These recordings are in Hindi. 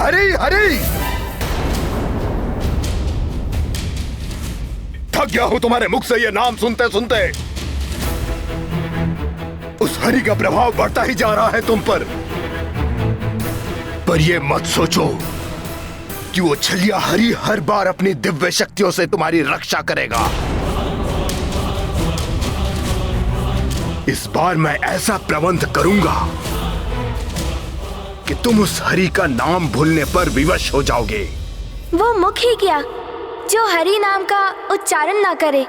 हरी हरी, थक गया हूं तुम्हारे मुख से ये नाम सुनते सुनते। उस हरि का प्रभाव बढ़ता ही जा रहा है तुम पर ये मत सोचो कि वो छलिया हरि हर बार अपनी दिव्य शक्तियों से तुम्हारी रक्षा करेगा। इस बार मैं ऐसा प्रबंध करूंगा कि तुम उस हरि का नाम भूलने पर विवश हो जाओगे। वो मुख ही क्या जो हरि नाम का उच्चारण ना करे,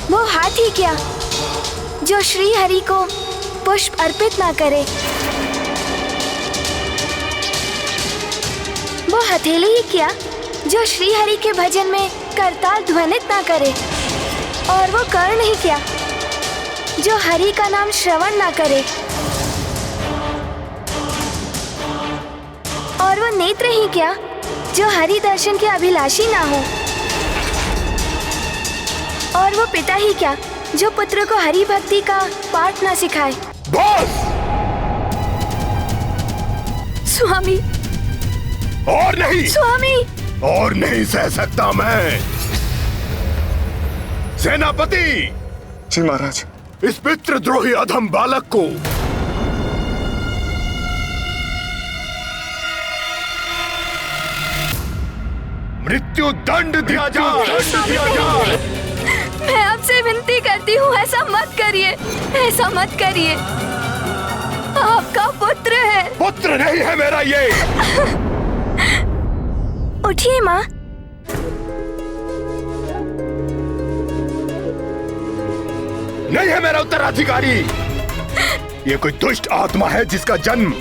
वो हाथ ही क्या जो श्री हरि को पुष्प अर्पित ना करे, वो हथेली ही क्या जो श्री हरि के भजन में करताल ध्वनित ना करे, और वो कर्ण ही क्या जो हरि का नाम श्रवण ना करे, और वो नेत्र ही क्या जो हरि दर्शन के अभिलाषी ना हो, और वो पिता ही क्या जो पुत्र को हरि भक्ति का पाठ ना सिखाए। बस! स्वामी। और नहीं स्वामी। और नहीं सह सकता मैं। सेनापति। जी महाराज। इस पितृद्रोही अधम बालक को मृत्यु दंड दिया जाए। मैं आपसे विनती करती हूँ, ऐसा मत करिए, ऐसा मत करिए। आपका पुत्र है। पुत्र नहीं है मेरा ये। उठिए माँ। नहीं है मेरा उत्तराधिकारी। ये कोई दुष्ट आत्मा है जिसका जन्म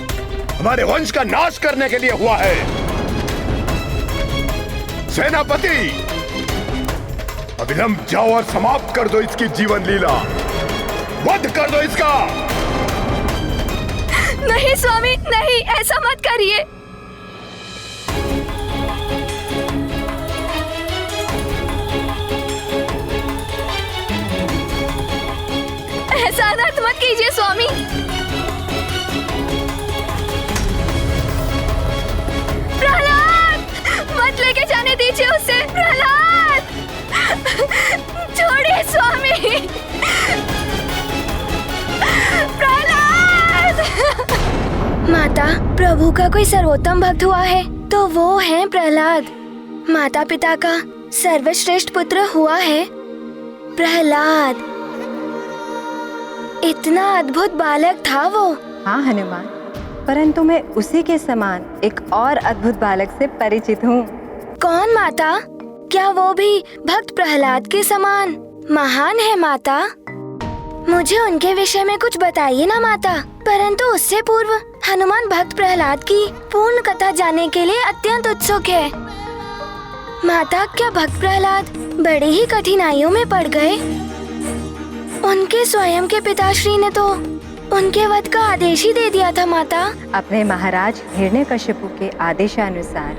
हमारे वंश का नाश करने के लिए हुआ है। सेनापति, अविलंब जाओ और समाप्त कर दो इसकी जीवन लीला। वध कर दो इसका। नहीं स्वामी, नहीं, ऐसा मत करिए। ऐसा अनर्थ मत कीजिए स्वामी। प्रहलाद, मत लेके जाने दीजिए उसे। प्रहलाद, छोड़िए स्वामी। प्रहलाद। माता, प्रभु का कोई सर्वोत्तम भक्त हुआ है तो वो है प्रहलाद। माता पिता का सर्वश्रेष्ठ पुत्र हुआ है प्रहलाद। इतना अद्भुत बालक था वो। हाँ हनुमान, परंतु मैं उसी के समान एक और अद्भुत बालक से परिचित हूँ। कौन माता? क्या वो भी भक्त प्रहलाद के समान महान है माता? मुझे उनके विषय में कुछ बताइए ना माता। परंतु उससे पूर्व हनुमान भक्त प्रहलाद की पूर्ण कथा जानने के लिए अत्यंत उत्सुक है। माता, क्या भक्त प्रहलाद बड़ी ही कठिनाइयों में पड़ गए? उनके स्वयं के पिताश्री ने तो उनके वध का आदेश ही दे दिया था माता। अपने महाराज हिरण्यकशिपु के आदेशानुसार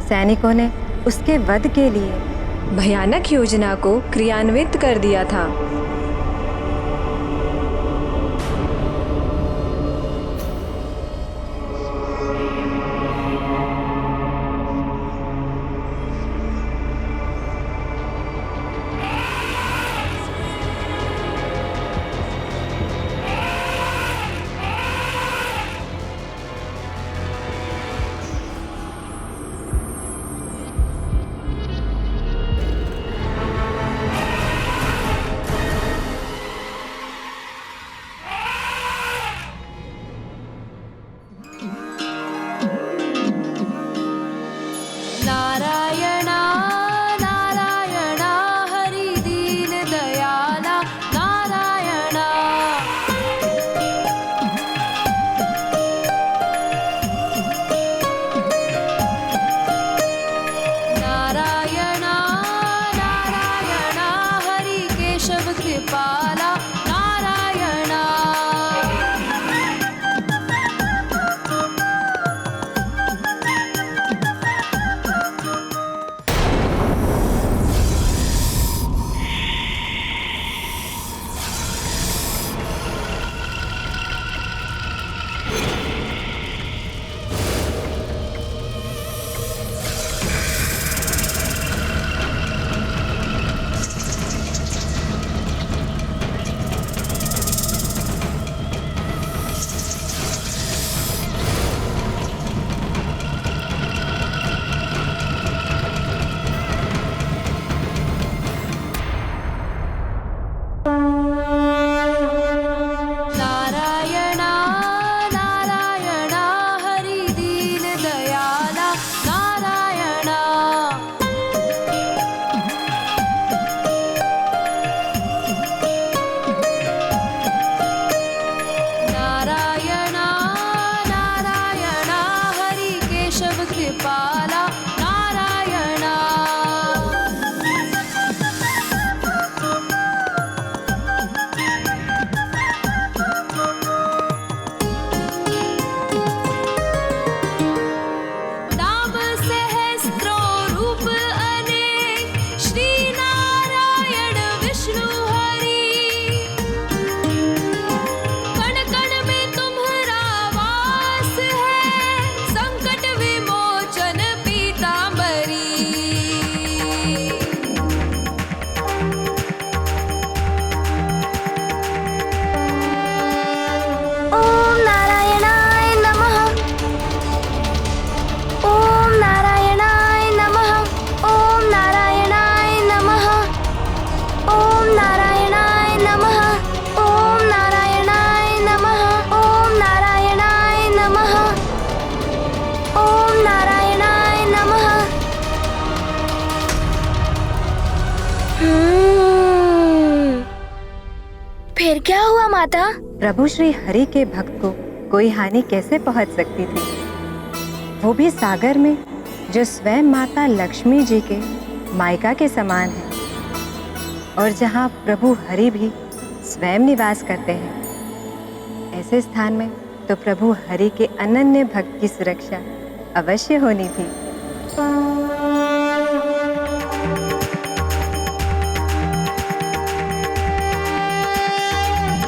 सैनिकों ने उसके वध के लिए भयानक योजना को क्रियान्वित कर दिया था। लोकपाला नारायणा। नाम सहस्रो रूप अनेक, श्री नारायण विष्णु हरि। कण कण में तुम्हारा वास है, संकट विमोचन पीतांबरी। ओम नारायणाय नमः। ओम नारायणाय नमः। ओम नारायणाय नमः। ओम नारायणाय नमः। ओम नारायणाय नमः। ओम नारायणाय नमः। ओम नारायणाय नमः। फिर क्या हुआ माता? प्रभु श्री हरि के भक्त को कोई हानि कैसे पहुंच सकती थी, वो भी सागर में, जो स्वयं माता लक्ष्मी जी के मायका के समान है और जहां प्रभु हरि भी स्वयं निवास करते हैं। ऐसे स्थान में तो प्रभु हरि के अनन्य भक्त की सुरक्षा अवश्य होनी थी।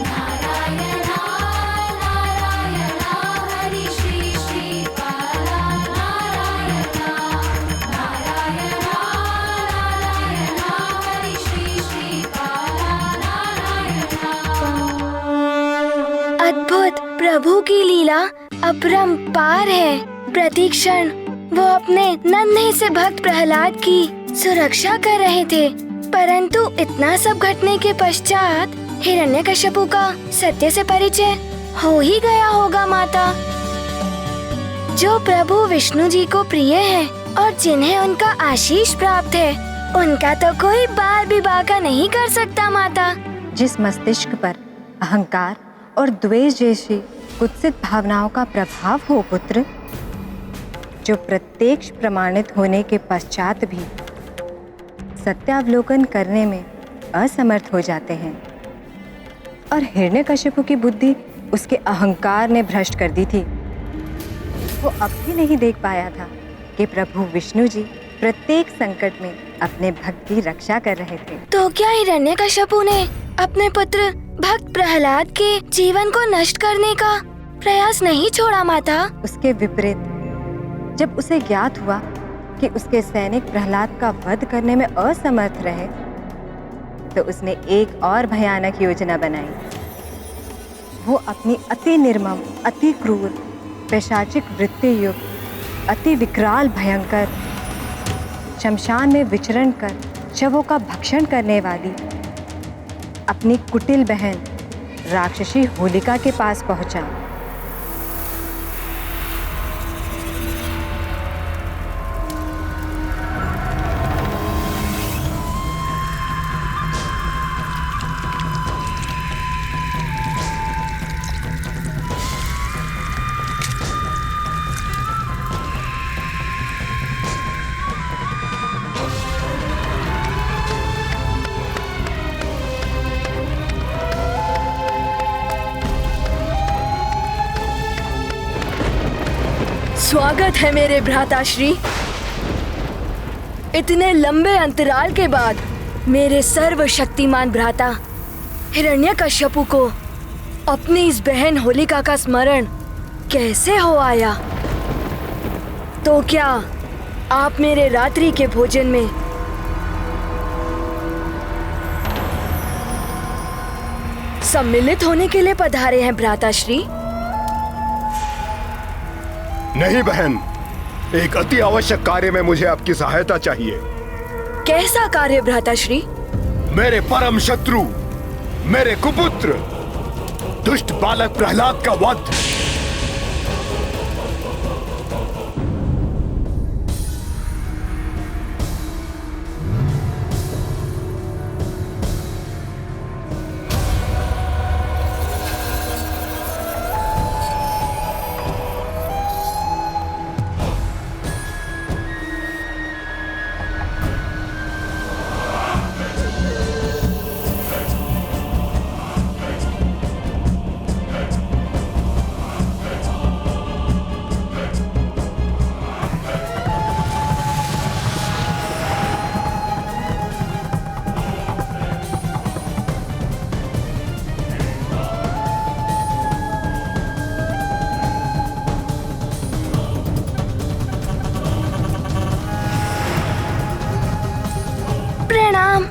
नारायणा नारायणा हरि श्री श्रीपाला नारायणा। नारायणा नारायणा हरि श्री श्रीपाला नारायणा। अद्भुत प्रभु की लीला अपरंपार है। प्रतिक्षण वो अपने नन्हे से भक्त प्रहलाद की सुरक्षा कर रहे थे, परंतु इतना सब घटने के पश्चात हिरण्यकश्यपु का सत्य से परिचय हो ही गया होगा माता। जो प्रभु विष्णु जी को प्रिय है और जिन्हें उनका आशीष प्राप्त है, उनका तो कोई बाल भी बाका नहीं कर सकता माता। जिस मस्तिष्क पर अहंकार और द्वेष जैसी कुत्सित भावनाओं का प्रभाव हो पुत्र, जो प्रत्यक्ष प्रमाणित होने के पश्चात भी सत्यावलोकन करने में असमर्थ हो जाते हैं। और हिरण्यकश्यपु की बुद्धि उसके अहंकार ने भ्रष्ट कर दी थी। वो अब भी नहीं देख पाया था कि प्रभु विष्णु जी प्रत्येक संकट में अपने भक्त की रक्षा कर रहे थे। तो क्या हिरण्यकश्यपु ने अपने पुत्र भक्त प्रहलाद के जीवन को नष्ट करने का प्रयास नहीं छोड़ा माता? उसके विपरीत जब उसे ज्ञात हुआ कि उसके सैनिक प्रहलाद का वध करने में असमर्थ रहे, तो उसने एक और भयानक योजना बनाई। वो अपनी अति निर्मम, अति क्रूर, पैशाचिक वृत्ति युक्त, अति विकराल, भयंकर, शमशान में विचरण कर शवों का भक्षण करने वाली अपनी कुटिल बहन राक्षसी होलिका के पास पहुंचा। स्वागत है मेरे भ्राताश्री। इतने लंबे अंतराल के बाद मेरे सर्वशक्तिमान भ्राता हिरण्यकश्यपु को अपनी इस बहन होलिका का स्मरण कैसे हो आया? तो क्या आप मेरे रात्रि के भोजन में सम्मिलित होने के लिए पधारे हैं भ्राताश्री? नहीं बहन, एक अति आवश्यक कार्य में मुझे आपकी सहायता चाहिए। कैसा कार्य भ्राताश्री? मेरे परम शत्रु, मेरे कुपुत्र, दुष्ट बालक प्रहलाद का वध। प्रणाम।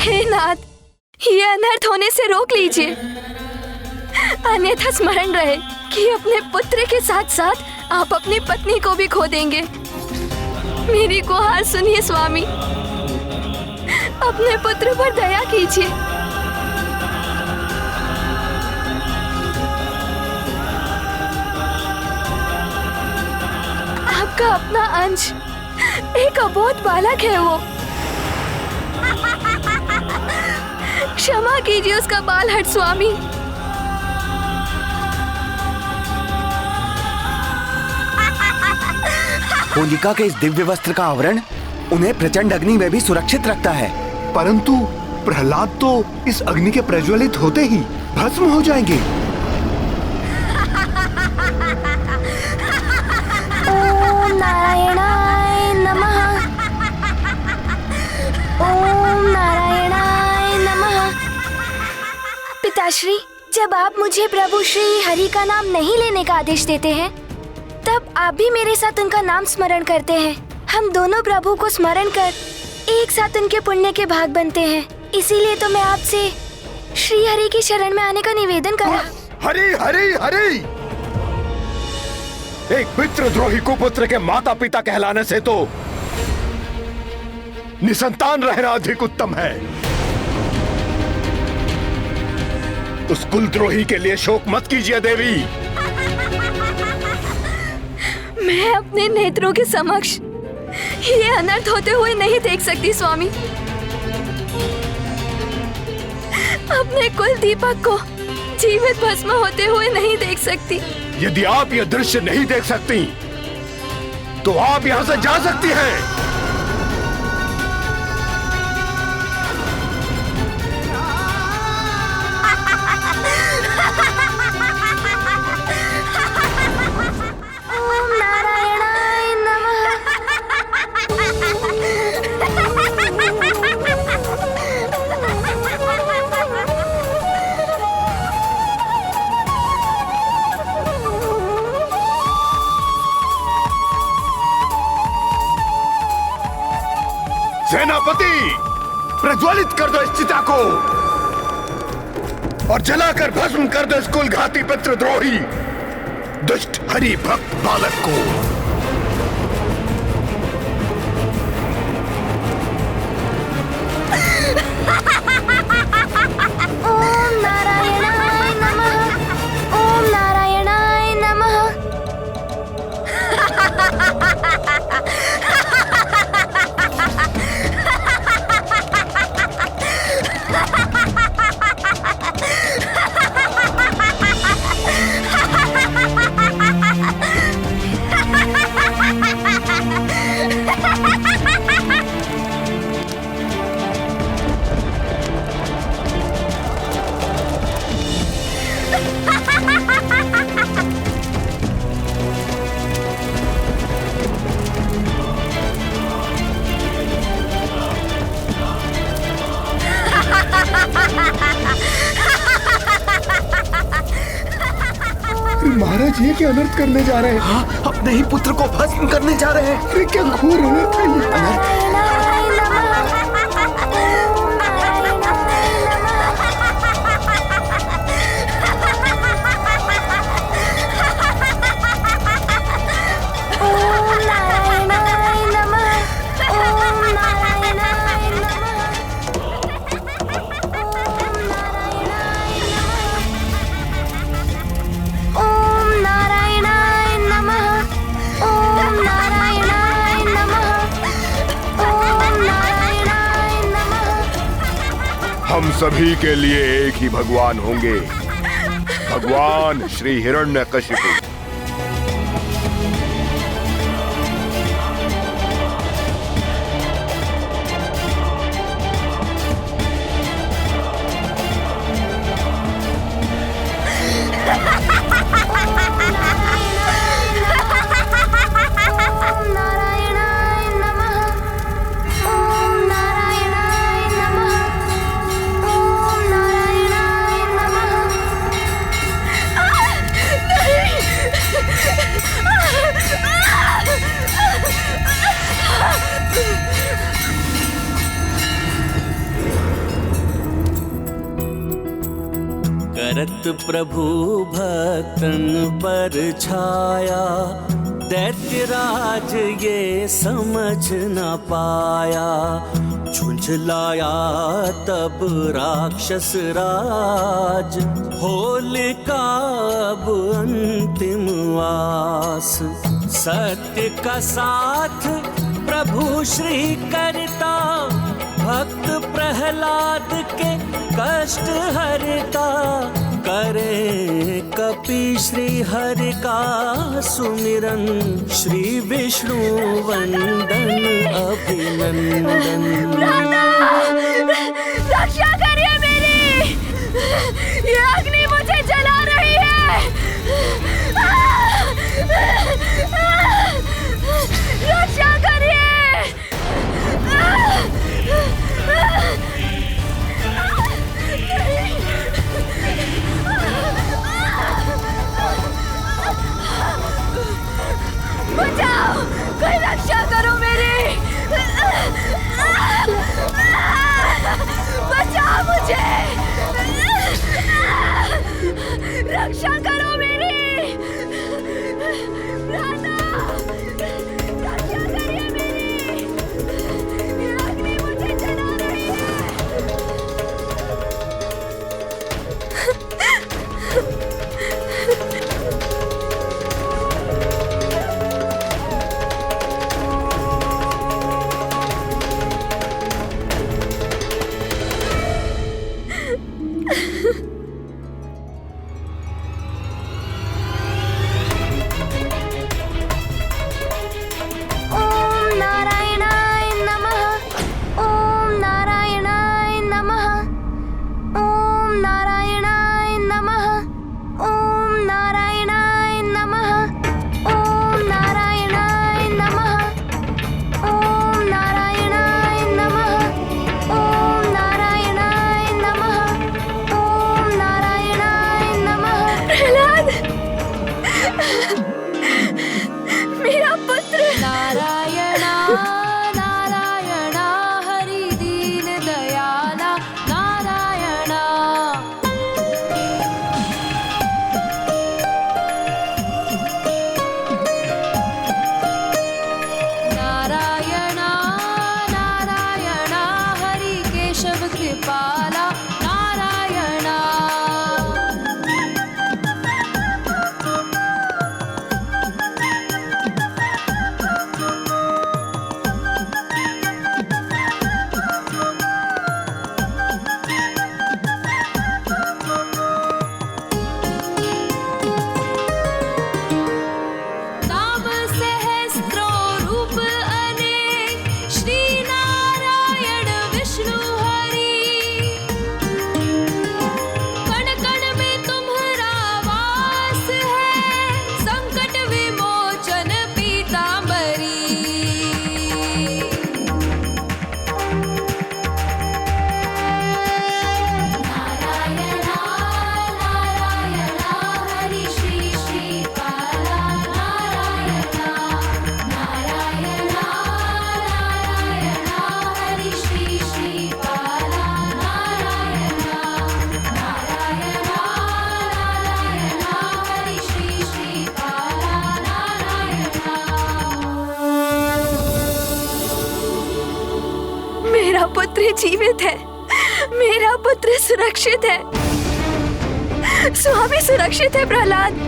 हे नाथ, ये अनर्थ होने से रोक लीजिए, अन्यथा स्मरण रहे कि अपने पुत्र के साथ साथ आप अपनी पत्नी को भी खो देंगे। मेरी गुहार सुनिए स्वामी, अपने पुत्र पर दया कीजिए। आपका अपना अंश, एक अबोध बालक है वो। क्षमा कीजिए उसका बाल हट स्वामी। होलिका के इस दिव्य वस्त्र का आवरण उन्हें प्रचंड अग्नि में भी सुरक्षित रखता है। परंतु प्रहलाद तो इस अग्नि के प्रज्वलित होते ही भस्म हो जाएंगे। ओम नारायणाय नमः। ओम नारायणाय नमः। पिताश्री, जब आप मुझे प्रभु श्री हरि का नाम नहीं लेने का आदेश देते हैं, तब आप भी मेरे साथ उनका नाम स्मरण करते हैं। हम दोनों प्रभु को स्मरण कर एक साथ उनके पुण्य के भाग बनते हैं। इसीलिए तो मैं आपसे श्री हरि की शरण में आने का निवेदन करा। हरि हरि हरि। एक पितृद्रोही कुपुत्र के माता पिता कहलाने से तो निसंतान रहना अधिक उत्तम है। उस कुलद्रोही के लिए शोक मत कीजिए देवी। मैं अपने नेत्रों के समक्ष ये अनर्थ होते हुए नहीं देख सकती स्वामी। अपने कुल दीपक को जीवित भस्म होते हुए नहीं देख सकती। यदि आप यह दृश्य नहीं देख सकती, तो आप यहाँ से जा सकती हैं। ओम नारायणाय नमः। सेनापति, प्रज्वलित कर दो इस चिता को और जलाकर भस्म कर दो इस कुलघाती पितृद्रोही दुष्ट हरि भक्त बालक को। ओम नारायणाय नमः। ओम नारायणाय नमः। महाराज ये क्या अनर्थ करने जा रहे हैं? हाँ, अपने ही पुत्र को भस्म करने जा रहे हैं। अरे क्या घोर अनर्थ है ये? नारायणाय नमः। ओम नारायणाय नमः। ओम नारायणाय नमः। ओम नारायणाय नमः। ओम नारायणाय नमः। ओम नारायणाय नमः। ओम नारायणाय नमः। हम सभी के लिए एक ही भगवान होंगे, भगवान श्री हिरण्यकशिपु। भक्त प्रभु भक्तन पर छाया, दैत्यराज ये समझ न पाया। झुंझलाया तब राक्षस राज, होलिका अब अंतिम आस। सत्य का साथ प्रभु श्री करता, भक्त प्रहलाद के कष्ट हरता। करे कपि श्री हरि का सुमिरन, श्री विष्णु वंदन अभिनंदन। रक्षा करिए मेरी, ये अग्नि मुझे जला रही है। रक्षा करिए। बचाओ, कोई रक्षा करो मेरी। बचाओ मुझे, रक्षा करो मेरी। रक्षा करिए मेरी, ये अग्नि मुझे जला रही है। पुत्र जीवित है, मेरा पुत्र सुरक्षित है। स्वामी सुरक्षित है प्रहलाद।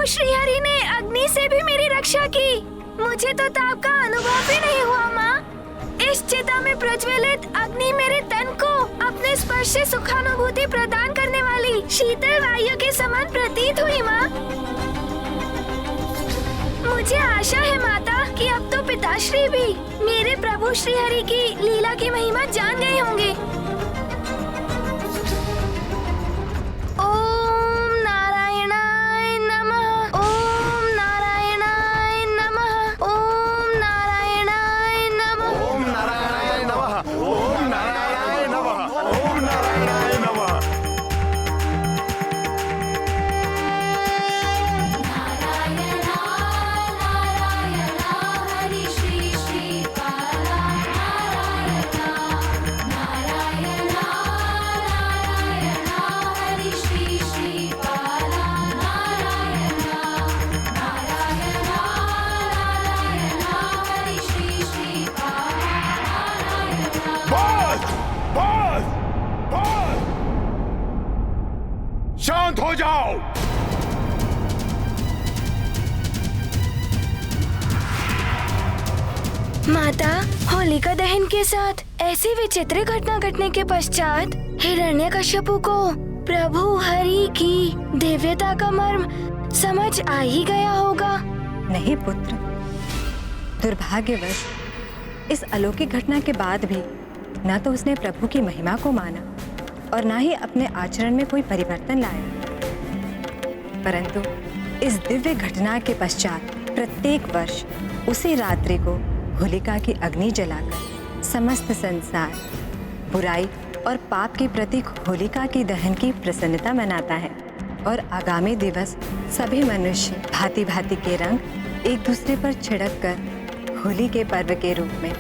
श्रीहरि ने अग्नि से भी मेरी रक्षा की। मुझे तो ताप का अनुभव भी नहीं हुआ माँ। इस चिता में प्रज्वलित अग्नि मेरे तन को अपने स्पर्श से सुखानुभूति प्रदान करने वाली शीतल वायु के समान प्रतीत हुई माँ। मुझे आशा है माता कि अब तो पिताश्री भी मेरे प्रभु श्रीहरि की लीला की महिमा जान गए होंगे। जाओ। माता, होलिका दहन के साथ ऐसी विचित्र घटना घटने के पश्चात हिरण्यकश्यपु को प्रभु हरि की दिव्यता का मर्म समझ आ ही गया होगा। नहीं पुत्र, दुर्भाग्यवश इस अलौकिक घटना के बाद भी न तो उसने प्रभु की महिमा को माना और न ही अपने आचरण में कोई परिवर्तन लाया। परंतु इस दिव्य घटना के पश्चात प्रत्येक वर्ष उसी रात्रि को होलिका की अग्नि जलाकर समस्त संसार बुराई और पाप के प्रतीक होलिका की दहन की प्रसन्नता मनाता है और आगामी दिवस सभी मनुष्य भांति भांति के रंग एक दूसरे पर छिड़क कर होली के पर्व के रूप में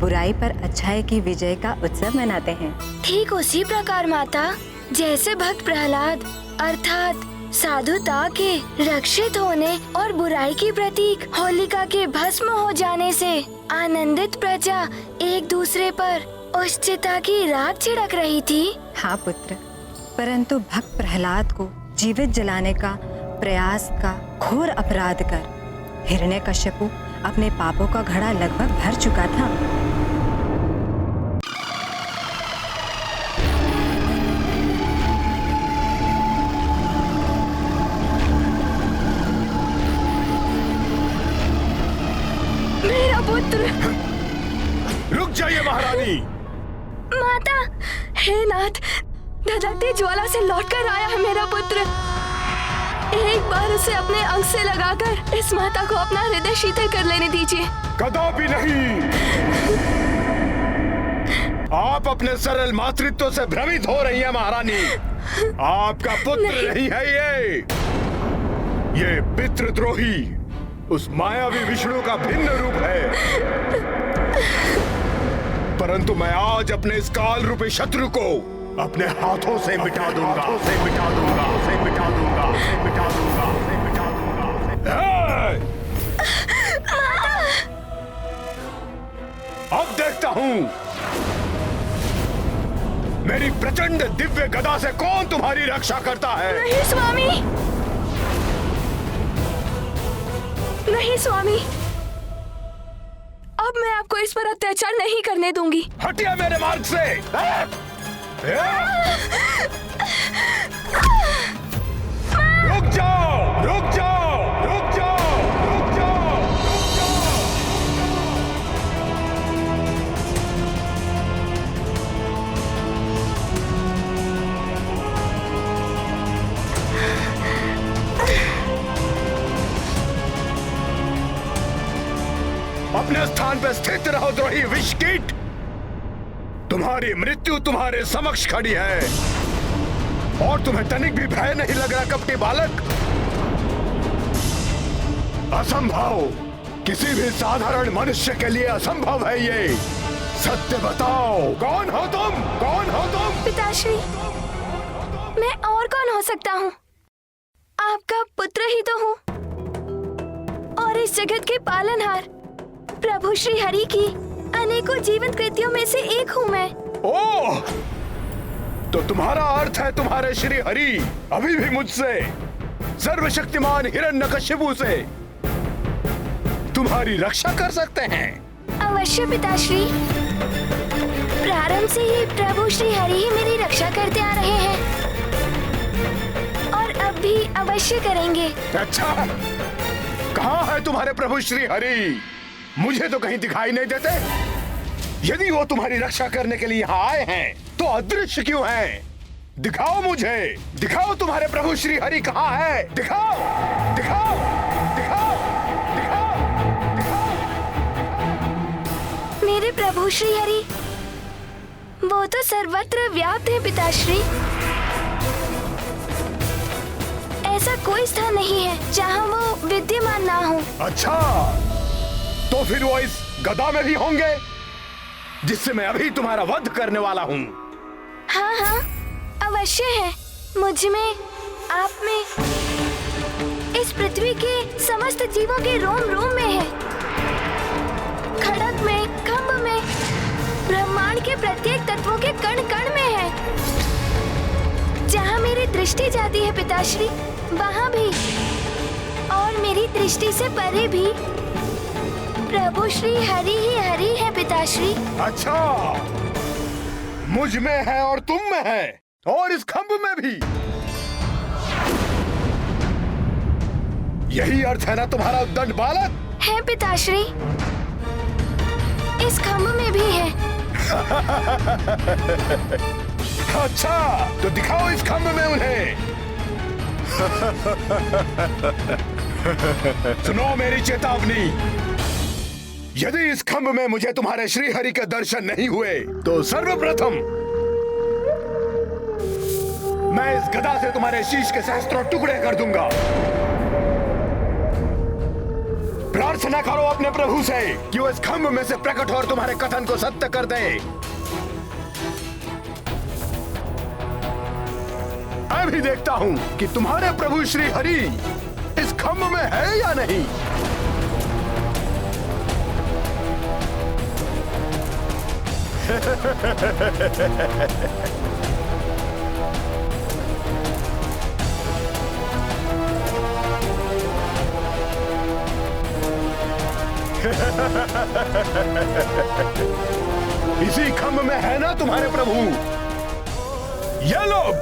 बुराई पर अच्छाई की विजय का उत्सव मनाते हैं। ठीक उसी प्रकार माता, जैसे भक्त प्रहलाद अर्थात साधुता के रक्षित होने और बुराई की प्रतीक होलिका के भस्म हो जाने से आनंदित प्रजा एक दूसरे पर उस चिता की राख छिड़क रही थी। हाँ पुत्र, परंतु भक्त प्रहलाद को जीवित जलाने का प्रयास का घोर अपराध कर हिरण्यकश्यपु अपने पापों का घड़ा लगभग भर चुका था। मेरा पुत्र। रुक जाइए महारानी। माता, हे नाथ, धधकती ज्वाला से लौटकर आया है मेरा पुत्र। एक बार उसे अपने अंग से लगाकर इस माता को अपना हृदय शीतल कर लेने दीजिए। कदापि नहीं। आप अपने सरल मातृत्व से भ्रमित हो रही हैं महारानी। आपका पुत्र नहीं है ये पितृद्रोही उस मायावी विष्णु का भिन्न रूप है। परंतु मैं आज अपने इस काल रूपी शत्रु को अपने हाथों से मिटा दूंगा, से मिटा दूंगा, से मिटा दूंगा, से मिटा दूंगा, से मिटा दूंगा। अब देखता हूं मेरी प्रचंड दिव्य गदा से कौन तुम्हारी रक्षा करता है। नहीं स्वामी, नहीं स्वामी, अब मैं आपको इस पर अत्याचार नहीं करने दूंगी। हटिए मेरे मार्ग से। रुक जाओ, रुक जाओ, रुक जाओ, रुक जाओ, रुक जाओ। अपने स्थान पे स्थित रहो द्रोही विषकीट। तुम्हारी मृत्यु तुम्हारे समक्ष खड़ी है और तुम्हें तनिक भी भय नहीं लग रहा कपटी बालक। असंभव, किसी भी साधारण मनुष्य के लिए असंभव है ये। सत्य बताओ, कौन हो तुम, कौन हो तुम? पिताश्री, मैं और कौन हो सकता हूँ? आपका पुत्र ही तो हूँ और इस जगत के पालनहार प्रभु श्री हरि की अनेकों जीवंत कृतियों में से एक हूँ मैं। ओह, तो तुम्हारा अर्थ है तुम्हारे श्री हरि अभी भी मुझसे, सर्वशक्तिमान हिरण्यकश्यपु से तुम्हारी रक्षा कर सकते हैं? अवश्य पिताश्री, प्रारंभ से ही प्रभु श्री हरि ही मेरी रक्षा करते आ रहे हैं और अब भी अवश्य करेंगे। अच्छा, कहाँ है तुम्हारे प्रभु श्री हरि? मुझे तो कहीं दिखाई नहीं देते। यदि वो तुम्हारी रक्षा करने के लिए यहाँ आए हैं तो अदृश्य क्यों हैं? दिखाओ मुझे, दिखाओ तुम्हारे प्रभु श्री हरि कहाँ है? दिखाओ, दिखाओ, दिखाओ, दिखाओ, दिखाओ। मेरे प्रभु श्री हरि वो तो सर्वत्र व्याप्त है पिताश्री। ऐसा कोई स्थान नहीं है जहाँ वो विद्यमान ना हो। अच्छा, तो फिर वो इस गदा में भी होंगे जिससे मैं अभी तुम्हारा वध करने वाला हूँ। हाँ हाँ, अवश्य है। मुझ में, आप में, इस पृथ्वी के समस्त जीवों के रोम रोम में है, खड़क में, खंभ में, ब्रह्मांड के प्रत्येक तत्वों के कण कण में है। जहाँ मेरी दृष्टि जाती है पिताश्री, वहाँ भी, और मेरी दृष्टि से परे भी प्रभु श्री हरि ही हरि है पिताश्री। अच्छा, मुझ में है और तुम में है, और इस खंभ में भी। यही अर्थ है ना तुम्हारा उद्दंड बालक? है पिताश्री, इस खंभ में भी है। अच्छा, तो दिखाओ इस खंभ में उन्हें। सुनो मेरी चेतावनी, यदि इस खंभ में मुझे तुम्हारे श्री हरि के दर्शन नहीं हुए तो सर्वप्रथम मैं इस गदा से तुम्हारे शीश के सहस्त्रों टुकड़े कर दूंगा। प्रार्थना करो अपने प्रभु से कि वो इस खंभ में से प्रकट हो और तुम्हारे कथन को सत्य कर दे। मैं भी देखता हूं कि तुम्हारे प्रभु श्री हरि इस खंभ में है या नहीं। इसी खंभ में है ना तुम्हारे प्रभु? ये लोग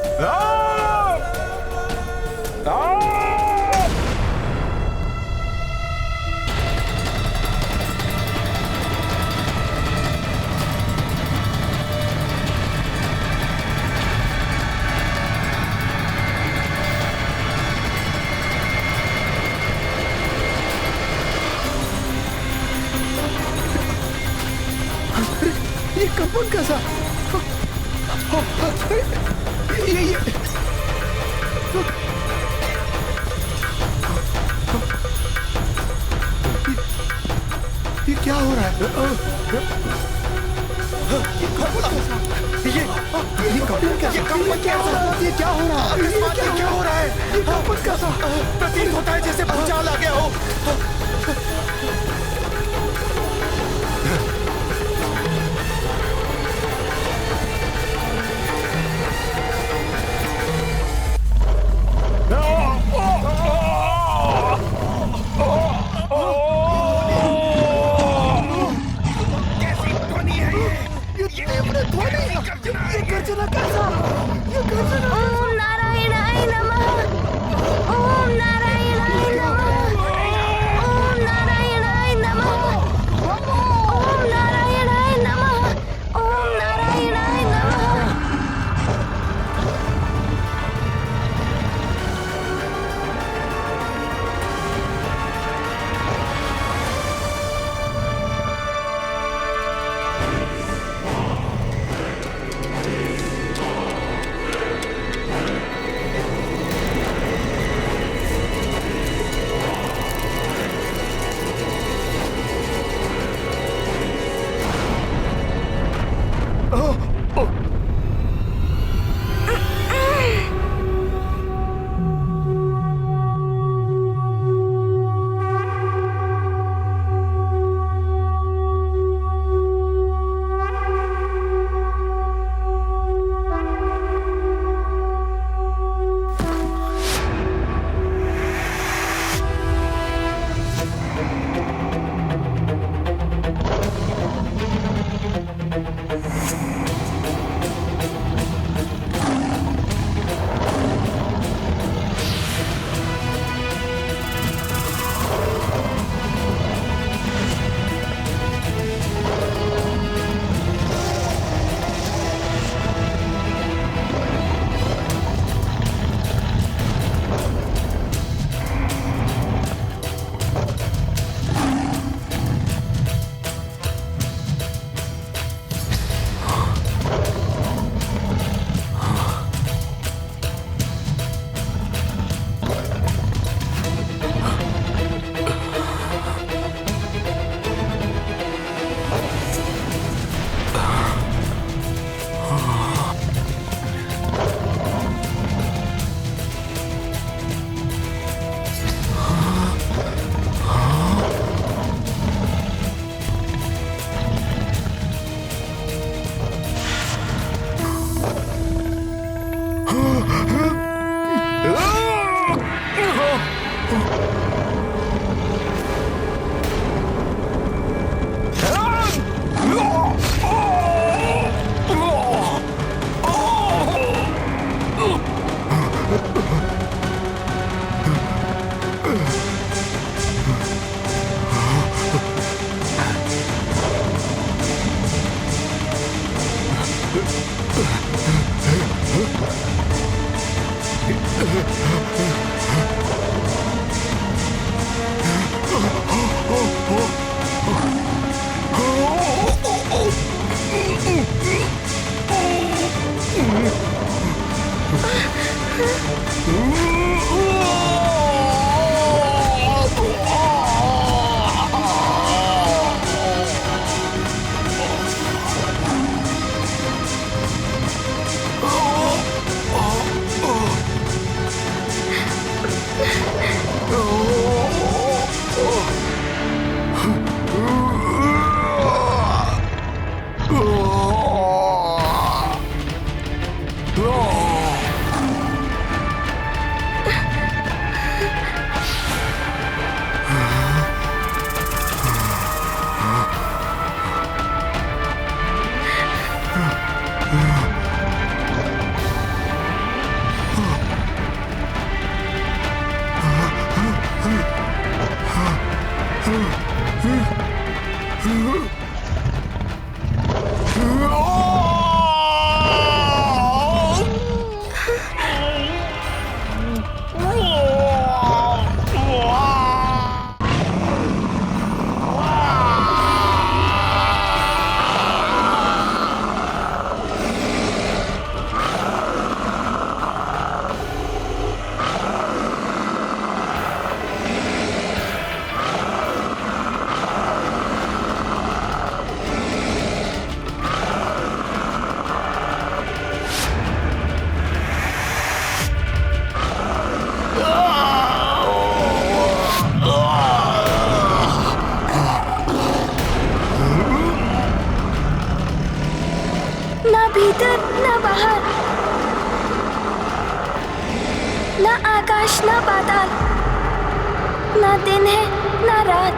ये कंपन कैसा? ये क्या हो रहा है? ये कंपन कैसा? क्या हो रहा है? ये क्या हो रहा है? ये क्या हो रहा है? ये कंपन कैसा? प्रतीत होता है जैसे भूचाल आ गया हो। ओम नारायणाय नमः। ओम नारायणाय नमः। ओम नारायणाय नमः। ओम नारायणाय नमः। ओम नारायणाय नमः। ना भीतर ना बाहर, ना आकाश ना पाताल, ना दिन है ना रात।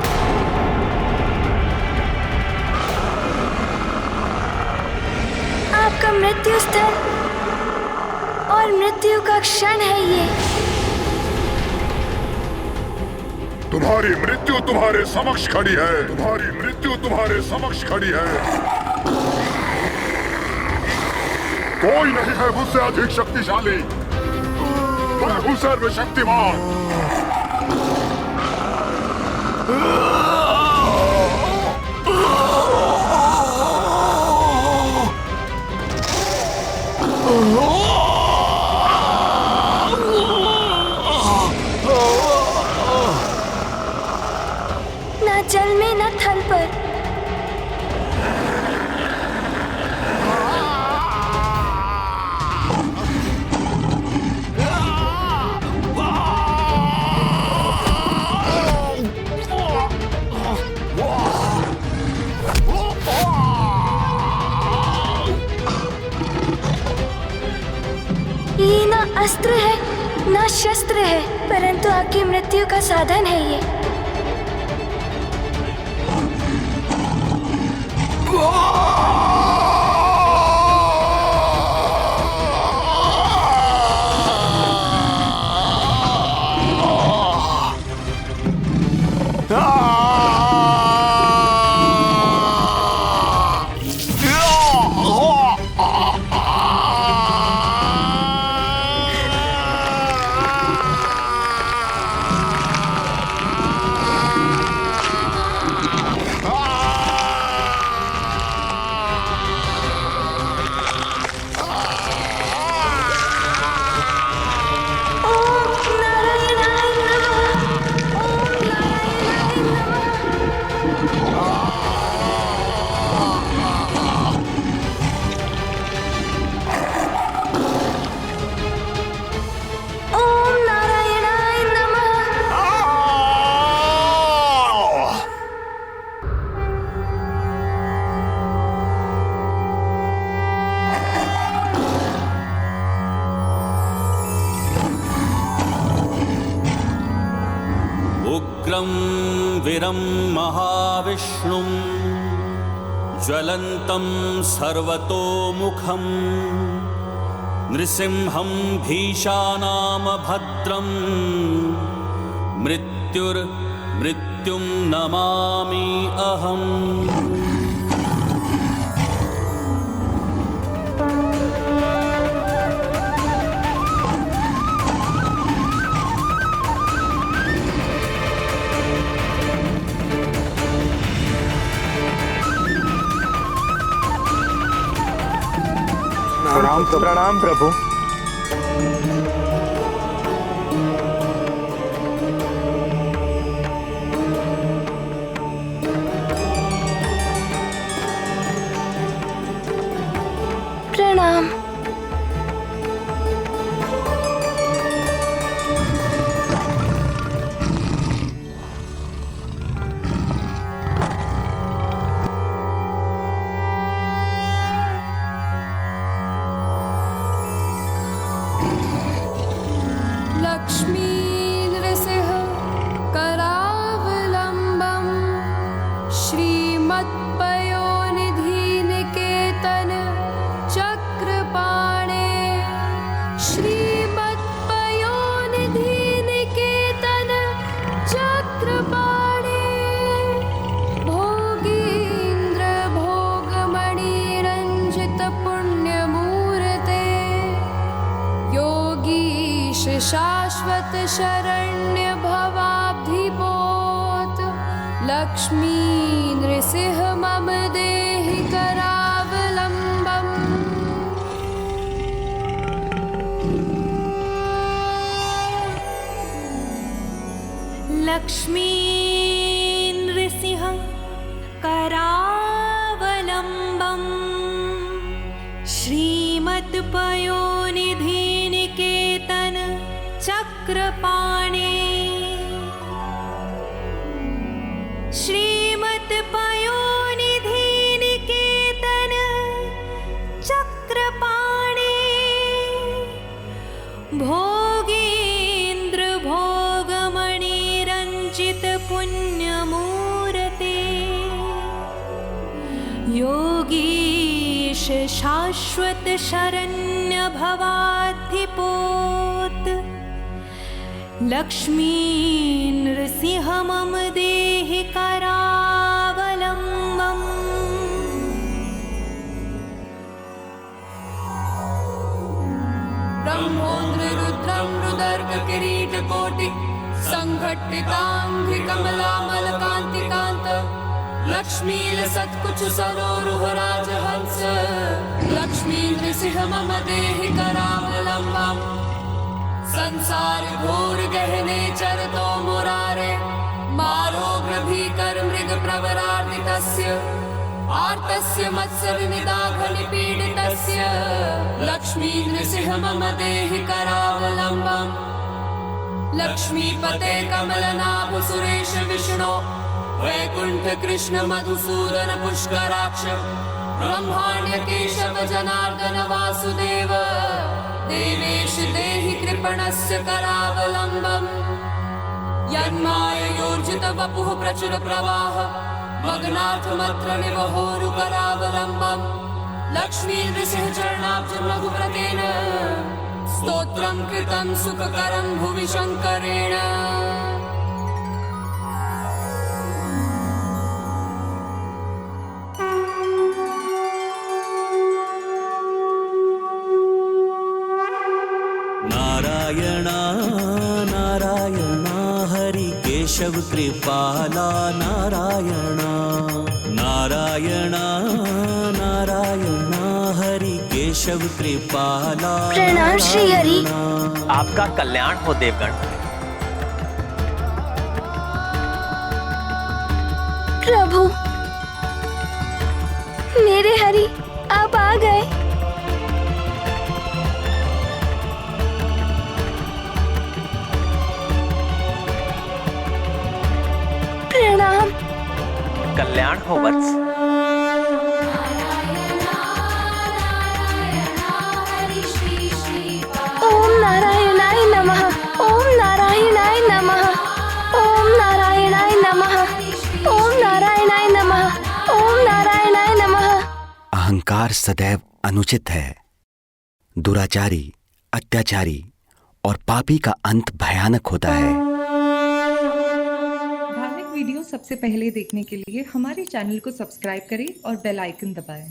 आपका मृत्यु स्थल और मृत्यु का क्षण है ये। तुम्हारी मृत्यु तुम्हारे समक्ष खड़ी है, तुम्हारी मृत्यु तुम्हारे समक्ष खड़ी है। कोई नहीं है मुझसे अधिक शक्तिशाली, मैं हूं सर्वशक्तिमान। ना जल में ना थल पर, ये ना अस्त्र है ना शस्त्र है, परंतु आपकी मृत्यु का साधन है ये। उग्रं वीरं महाविष्णुं ज्वलन्तं सर्वतोमुखं नृसिंहं भीषानामभद्रं मृत्युं नमामि अहम्। प्रणाम प्रभु। प्रणाम। लक्ष्मी नृसिंह करावलम्बम् श्रीमत्पयोनिधिनिकेतन चक्रपाणे श्रीमत्पयोनिधिनिकेतन चक्रपाणे भोगीन्द्र भोगमणिरञ्जित पुण्यमूर्ते योगीश शाश्वत शरण्य भवाब्धिपोत लक्ष्मी नृसिंह मम देहि करावलम्बम्। लक्ष्मी नृसिंह करावलम्बम् श्रीमत्पयोनिधिनिकेतन चक्रपाणे श्रीमत्पयोनिधिनिकेतन चक्रपाणे भोगीन्द्र भोगमणिरञ्जित पुण्यमूर्ते योगीश शाश्वत शरण्य भवाधिपोत लक्ष्मी नृसिंह मम देहि करावलम्बम्। ब्रह्मोन्द्र रुद्रं रुदर्ग किरीटकोटि संघट्टिताङ्घ्रिकमलामलकान्तिकान्त लक्ष्मी लसत्कुच सरोरुह राजहंस लक्ष्मी नृसिंह मम देहि करावलम्बम्। संसार घोर गहने चरतो मुरारे मारोग्र भीकर मृग प्रवरार्दितस्य आर्तस्य मत्सर निदाघन पीडितस्य लक्ष्मी नृसिंह मम देहि करावलम्बम्। लक्ष्मीपते कमलनाभ सुरेश विष्णो वैकुंठ कृष्ण मधुसूदन पुष्कराक्ष ब्रह्माण्य केशव जनार्दन वासुदेव देवेश देहि कृपणस्य करावलम्बम्। यन्माययोर्जित वपुः प्रचुर प्रवाह मग्नार्थमत्र निवहोरु करावलम्बम्। लक्ष्मी नृसिंह चरणाब्ज रघुव्रतेन स्तोत्रं कृतं सुखकरं भुवि शङ्करेण। नारायणा नारायणा हरि केशव कृपाला नारायणा नारायणा नारायणा हरि केशव कृपाला प्रणाम श्री हरि। आपका कल्याण हो देवगण। प्रभु मेरे हरि आप आ गए। प्रणाम। कल्याण हो वत्स। ओम नारायणाय नमः। ओम नारायणाय नमः। ओम नारायणाय नमः। ओम नारायणाय नमः। ओम नारायणाय नमः। अहंकार सदैव अनुचित है। दुराचारी, अत्याचारी और पापी का अंत भयानक होता है। धार्मिक वीडियो सबसे पहले देखने के लिए हमारे चैनल को सब्सक्राइब करें और बेल आइकन दबाएं।